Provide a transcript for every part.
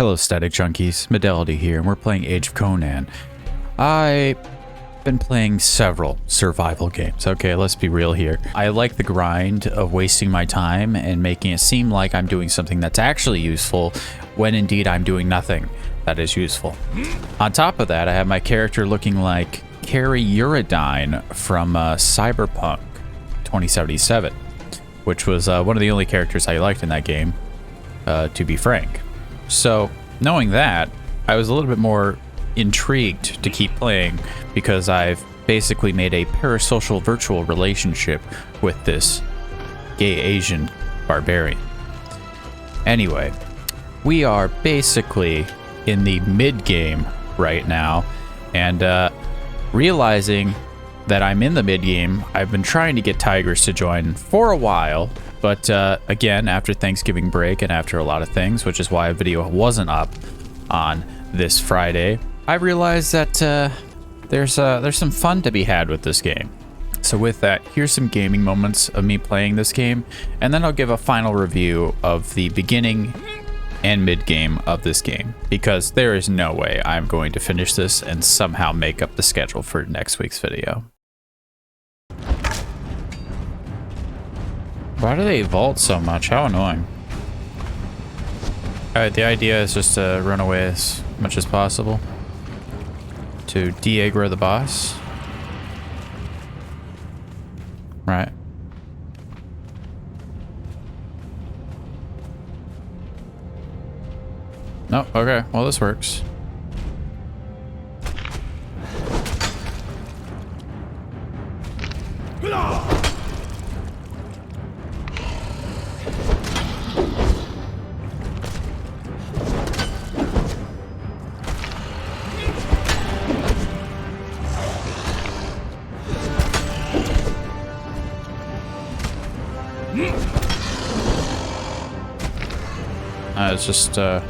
Hello Static Junkies, Midelity here, and we're playing Age of Conan. I've been playing several survival games. Okay, let's be real here. I like the grind of wasting my time and making it seem like I'm doing something that's actually useful, when indeed I'm doing nothing that is useful. On top of that, I have my character looking like Carrie Uridine from Cyberpunk 2077, which was one of the only characters I liked in that game, to be frank. So, knowing that, I was a little bit more intrigued to keep playing because I've basically made a parasocial virtual relationship with this gay Asian barbarian. Anyway, we are basically in the mid-game right now, and realizing that I'm in the mid-game, I've been trying to get Tigers to join for a while. But again, after Thanksgiving break and after a lot of things, which is why a video wasn't up on this Friday, I realized that there's some fun to be had with this game. So with that, here's some gaming moments of me playing this game, and then I'll give a final review of the beginning and mid game of this game, because there is no way I'm going to finish this and somehow make up the schedule for next week's video. Why do they vault so much? How annoying. Alright, the idea is just to run away as much as possible to de-aggro the boss. Right. No, okay. Well, this works. It's just, there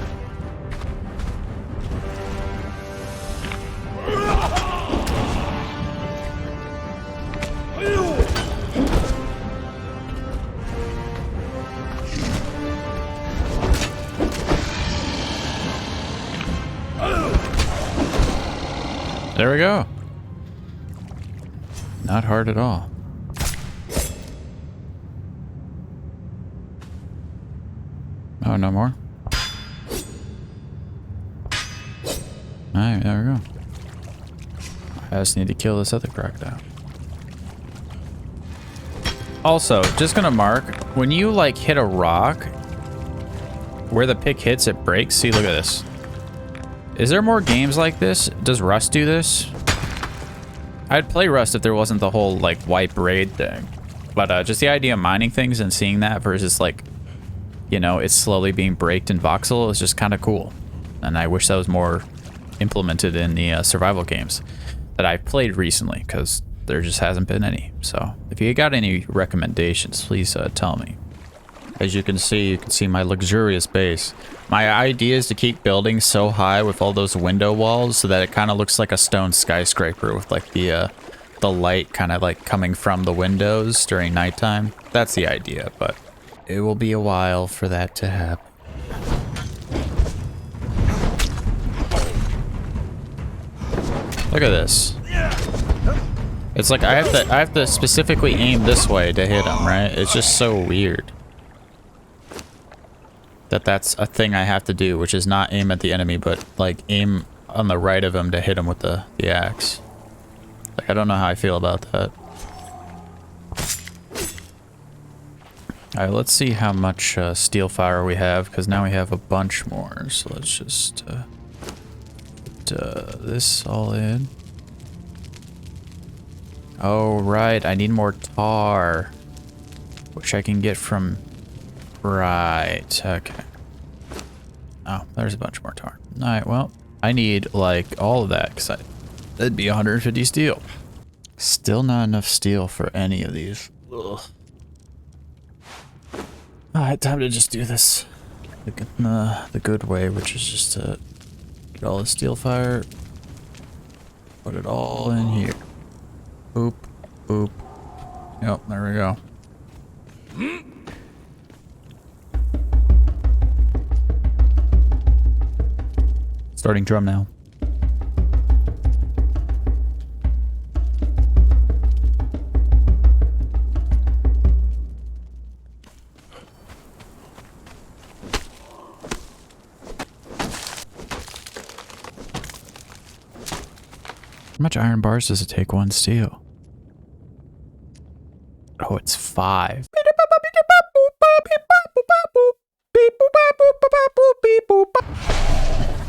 we go. Not hard at all. Oh, no more? Alright, there we go. I just need to kill this other crocodile. Also, just gonna mark, when you like hit a rock, where the pick hits, it breaks. See, look at this. Is there more games like this? Does Rust do this? I'd play Rust if there wasn't the whole like wipe raid thing. But just the idea of mining things and seeing that versus like, you know, it's slowly being braked in voxel is just kind of cool. And I wish that was more implemented in the survival games that I've played recently, because there just hasn't been any. So if you got any recommendations, please tell me. As you can see my luxurious base. My idea is to keep building so high with all those window walls so that it kind of looks like a stone skyscraper with like the light kind of like coming from the windows during nighttime. That's the idea, but it will be a while for that to happen. Look at this. It's like I have to specifically aim this way to hit him, right? It's just so weird that that's a thing I have to do, which is not aim at the enemy, but like aim on the right of him to hit him with the axe. Like, I don't know how I feel about that. Alright, let's see how much steel fire we have, because now we have a bunch more. So let's just put this all in. Oh, right, I need more tar, which I can get from... Right, okay. Oh, there's a bunch more tar. Alright, well, I need, like, all of that, because that'd be 150 steel. Still not enough steel for any of these. Ugh. Alright, time to just do this the good way, which is just to get all the steel fire, put it all in here. Boop, boop. Yep, there we go. Starting drum now. How much iron bars does it take one steel? Oh, it's 5.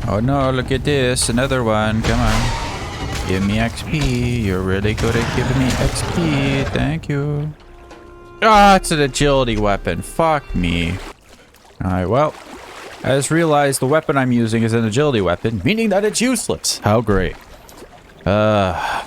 Oh no, look at this. Another one. Come on. Give me XP. You're really good at giving me XP. Thank you. Ah, it's an agility weapon. Fuck me. Alright, well, I just realized the weapon I'm using is an agility weapon, meaning that it's useless. How great. The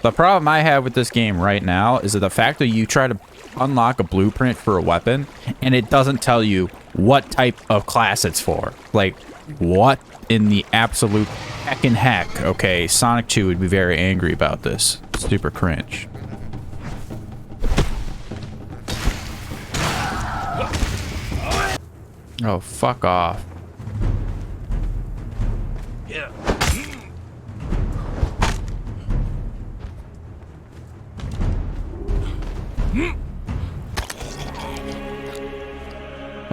problem I have with this game right now is that the fact that you try to unlock a blueprint for a weapon and it doesn't tell you what type of class it's for. Like, what in the absolute heckin' heck? Okay, Sonic 2 would be very angry about this. Super cringe. Oh, fuck off. Yeah.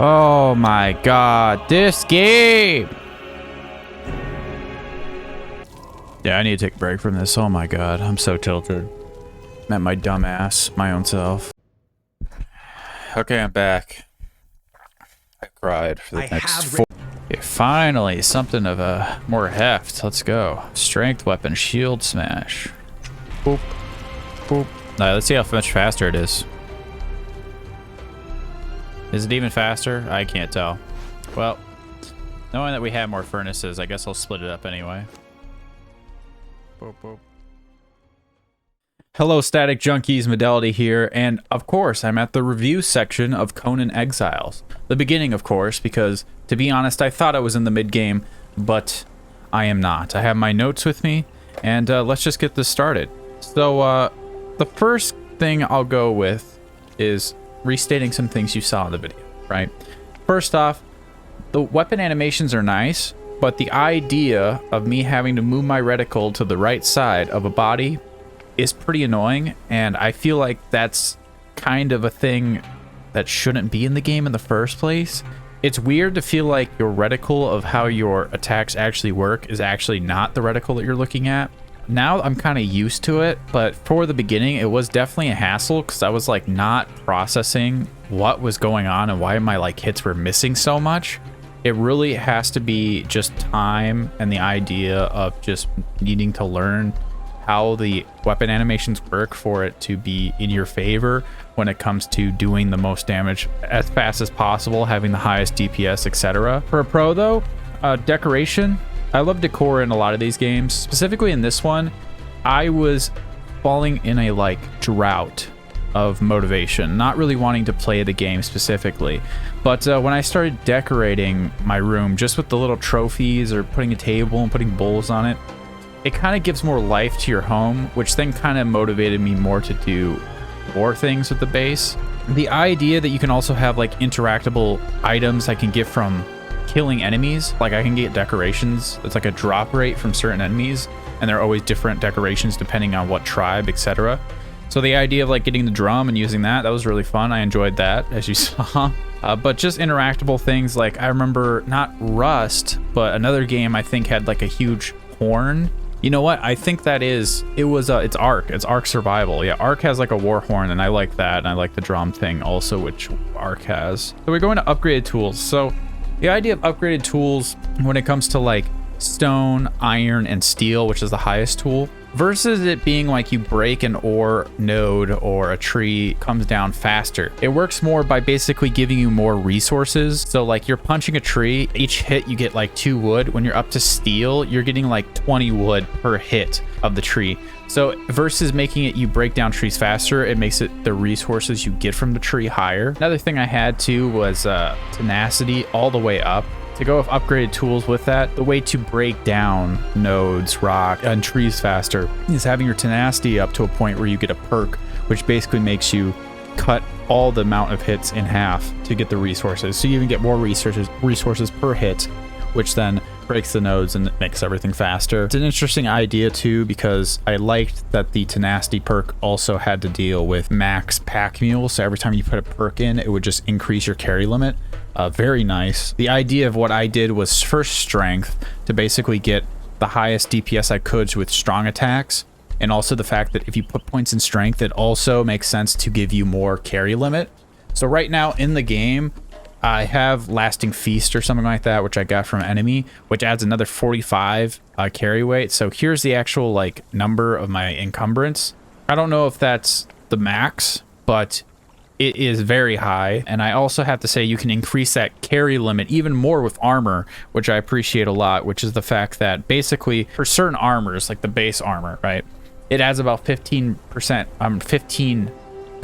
Oh my god, this game! Yeah, I need to take a break from this. Oh my god, I'm so tilted. Met my dumb ass, my own self. Okay, I'm back. I cried for the next 4. Okay, finally, something of a more heft. Let's go. Strength weapon, shield smash. Boop. Boop. Alright, let's see how much faster it is. Is it even faster? I can't tell. Well, knowing that we have more furnaces, I guess I'll split it up anyway. Boop, boop. Hello, Static Junkies, Midelity here, and of course, I'm at the review section of Conan Exiles. The beginning, of course, because, to be honest, I thought I was in the mid-game, but I am not. I have my notes with me, and let's just get this started. So, the first thing I'll go with is restating some things you saw in the video, right? First off, the weapon animations are nice, but the idea of me having to move my reticle to the right side of a body is pretty annoying, and I feel like that's kind of a thing that shouldn't be in the game in the first place. It's weird to feel like your reticle of how your attacks actually work is actually not the reticle that you're looking at. Now I'm kind of used to it, but for the beginning, it was definitely a hassle because I was like not processing what was going on and why my like hits were missing so much. It really has to be just time and the idea of just needing to learn how the weapon animations work for it to be in your favor when it comes to doing the most damage as fast as possible, having the highest DPS, etc. For a pro though, decoration. I love decor in a lot of these games. Specifically in this one, I was falling in a like drought of motivation, not really wanting to play the game specifically. But when I started decorating my room just with the little trophies or putting a table and putting bowls on it, it kind of gives more life to your home, which then kind of motivated me more to do more things with the base. The idea that you can also have like interactable items I can get from killing enemies, like I can get decorations. It's like a drop rate from certain enemies, and they're always different decorations depending on what tribe, etc. So the idea of like getting the drum and using that was really fun. I enjoyed that, as you saw. But just interactable things, like I remember not Rust, but another game I think had like a huge horn. You know what? I think that is, it's Ark. It's Ark Survival. Yeah, Ark has like a war horn, and I like that, and I like the drum thing also, which Ark has. So we're going to upgraded tools. So the idea of upgraded tools when it comes to like stone, iron, and steel, which is the highest tool, versus it being like you break an ore node or a tree comes down faster. It works more by basically giving you more resources. So like you're punching a tree, each hit you get like 2 wood. When you're up to steel, you're getting like 20 wood per hit of the tree. So versus making it you break down trees faster, it makes it the resources you get from the tree higher. Another thing I had too was tenacity all the way up. To go with upgraded tools with that, the way to break down nodes, rock, and trees faster is having your tenacity up to a point where you get a perk, which basically makes you cut all the amount of hits in half to get the resources. So you even get more resources per hit, which then breaks the nodes and it makes everything faster. It's an interesting idea too, because I liked that the tenacity perk also had to deal with max pack mule. So every time you put a perk in, it would just increase your carry limit. Very nice. The idea of what I did was first strength to basically get the highest DPS I could with strong attacks. And also the fact that if you put points in strength, it also makes sense to give you more carry limit. So right now in the game, I have lasting feast or something like that, which I got from enemy, which adds another 45 carry weight. So here's the actual like number of my encumbrance. I don't know if that's the max, but it is very high. And I also have to say you can increase that carry limit even more with armor, which I appreciate a lot, which is the fact that basically for certain armors, like the base armor, right, it adds about 15%, 15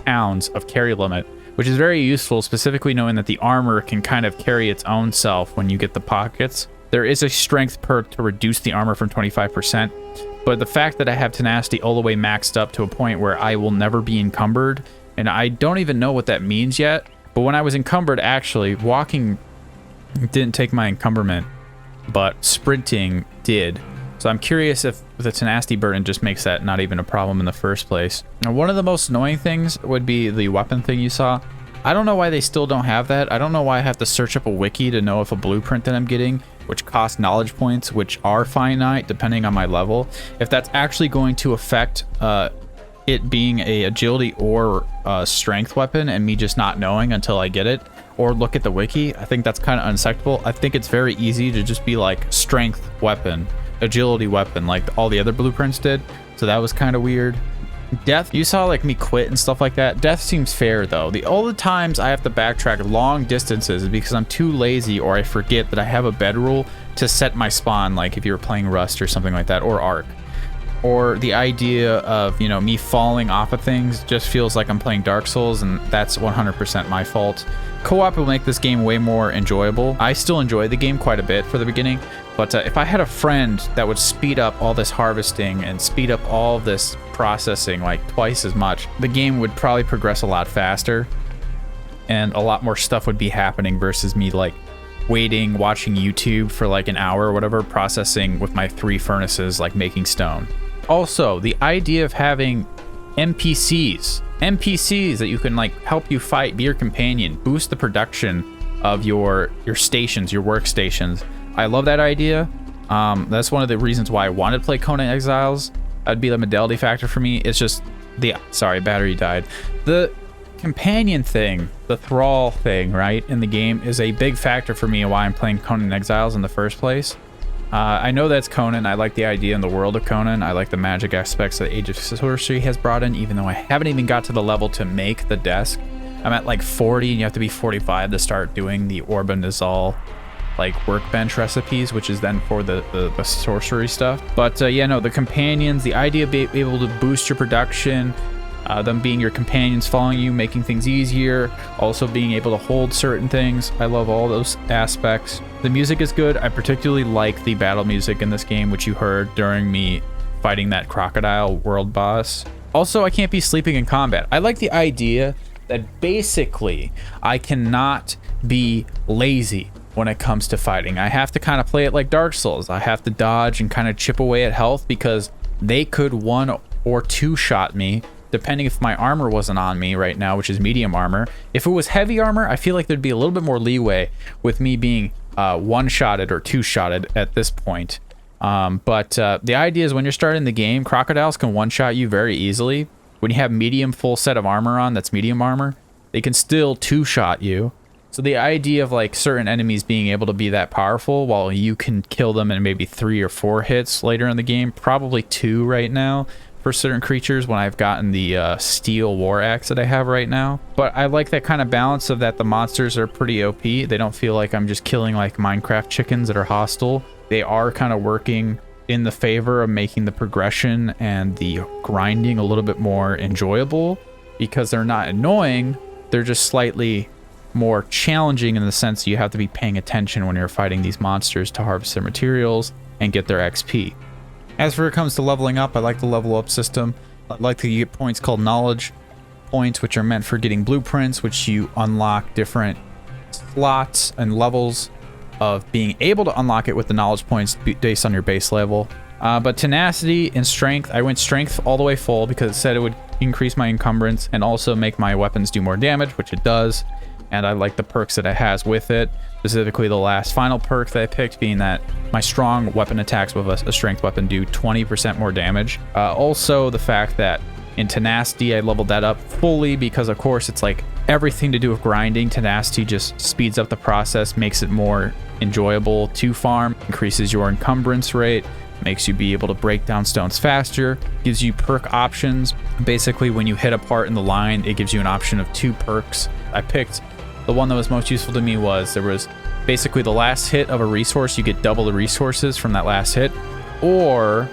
pounds of carry limit, which is very useful, specifically knowing that the armor can kind of carry its own self when you get the pockets. There is a strength perk to reduce the armor from 25%, but the fact that I have tenacity all the way maxed up to a point where I will never be encumbered, and I don't even know what that means yet, but when I was encumbered, actually, walking didn't take my encumberment, but sprinting did. So I'm curious if the tenacity burden just makes that not even a problem in the first place. Now, one of the most annoying things would be the weapon thing you saw. I don't know why they still don't have that. I don't know why I have to search up a wiki to know if a blueprint that I'm getting, which costs knowledge points, which are finite depending on my level, if that's actually going to affect it being a agility or strength weapon and me just not knowing until I get it, or look at the wiki. I think that's kind of unacceptable. I think it's very easy to just be like strength weapon, agility weapon, like all the other blueprints did. So that was kind of weird. Death, you saw like me quit and stuff like that. Death seems fair though. All the times I have to backtrack long distances is because I'm too lazy or I forget that I have a bedroll to set my spawn, like if you were playing Rust or something like that, or Ark. Or the idea of, you know, me falling off of things just feels like I'm playing Dark Souls, and that's 100% my fault. Co-op will make this game way more enjoyable. I still enjoy the game quite a bit for the beginning, but if I had a friend that would speed up all this harvesting and speed up all this processing like twice as much, the game would probably progress a lot faster and a lot more stuff would be happening versus me like waiting, watching YouTube for like an hour or whatever, processing with my 3 furnaces, like making stone. Also, the idea of having NPCs that you can like help you fight, be your companion, boost the production of your stations, your workstations. I love that idea. That's one of the reasons why I wanted to play Conan Exiles. That'd be the Midelity factor for me. It's just sorry, battery died. The companion thing, the thrall thing, right, in the game is a big factor for me and why I'm playing Conan Exiles in the first place. I know that's Conan. I like the idea in the world of Conan. I like the magic aspects that Age of Sorcery has brought in, even though I haven't even got to the level to make the desk. I'm at like 40 and you have to be 45 to start doing the Orba Nizal like workbench recipes, which is then for the sorcery stuff. But yeah, no, the companions, the idea of being able to boost your production, them being your companions, following you, making things easier, also being able to hold certain things. I love all those aspects. The music is good. I particularly like the battle music in this game, which you heard during me fighting that crocodile world boss. Also, I can't be sleeping in combat. I like the idea that basically I cannot be lazy when it comes to fighting. I have to kind of play it like Dark Souls. I have to dodge and kind of chip away at health because they could 1 or 2 shot me, depending if my armor wasn't on me right now, which is medium armor. If it was heavy armor, I feel like there'd be a little bit more leeway with me being 1-shotted or 2-shotted at this point. But the idea is when you're starting the game, crocodiles can 1-shot you very easily. When you have medium full set of armor on, that's medium armor, they can still 2-shot you. So the idea of like certain enemies being able to be that powerful while you can kill them in maybe 3 or 4 hits later in the game, probably 2 right now for certain creatures when I've gotten the steel war axe that I have right now. But I like that kind of balance of that the monsters are pretty OP. They don't feel like I'm just killing like Minecraft chickens that are hostile. They are kind of working in the favor of making the progression and the grinding a little bit more enjoyable because they're not annoying. They're just slightly more challenging in the sense you have to be paying attention when you're fighting these monsters to harvest their materials and get their XP. As for it comes to leveling up, I like the level up system. I like to get points called knowledge points, which are meant for getting blueprints, which you unlock different slots and levels of being able to unlock it with the knowledge points based on your base level. But tenacity and strength, I went strength all the way full because it said it would increase my encumbrance and also make my weapons do more damage, which it does. And I like the perks that it has with it, specifically the last final perk that I picked being that my strong weapon attacks with a strength weapon do 20% more damage. Also the fact that in tenacity I leveled that up fully because of course it's like everything to do with grinding. Tenacity just speeds up the process, makes it more enjoyable to farm, increases your encumbrance rate, makes you be able to break down stones faster, gives you perk options. Basically when you hit a part in the line, it gives you an option of 2 perks. I picked the one that was most useful to me was there was basically the last hit of a resource, you get double the resources from that last hit, or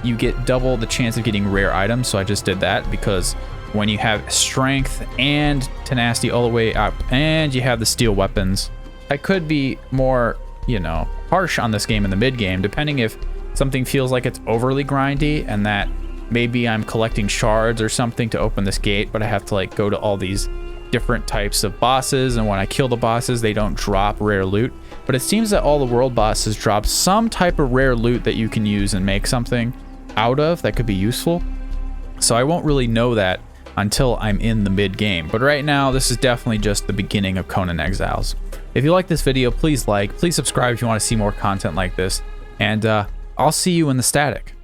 you get double the chance of getting rare items. So I just did that because when you have strength and tenacity all the way up and you have the steel weapons, I could be more, you know, harsh on this game in the mid game, depending if something feels like it's overly grindy and that maybe I'm collecting shards or something to open this gate, but I have to like go to all these different types of bosses, and when I kill the bosses they don't drop rare loot. But it seems that all the world bosses drop some type of rare loot that you can use and make something out of that could be useful. So I won't really know that until I'm in the mid game, but right now this is definitely just the beginning of Conan Exiles. If you like this video, please subscribe if you want to see more content like this, and I'll see you in the static.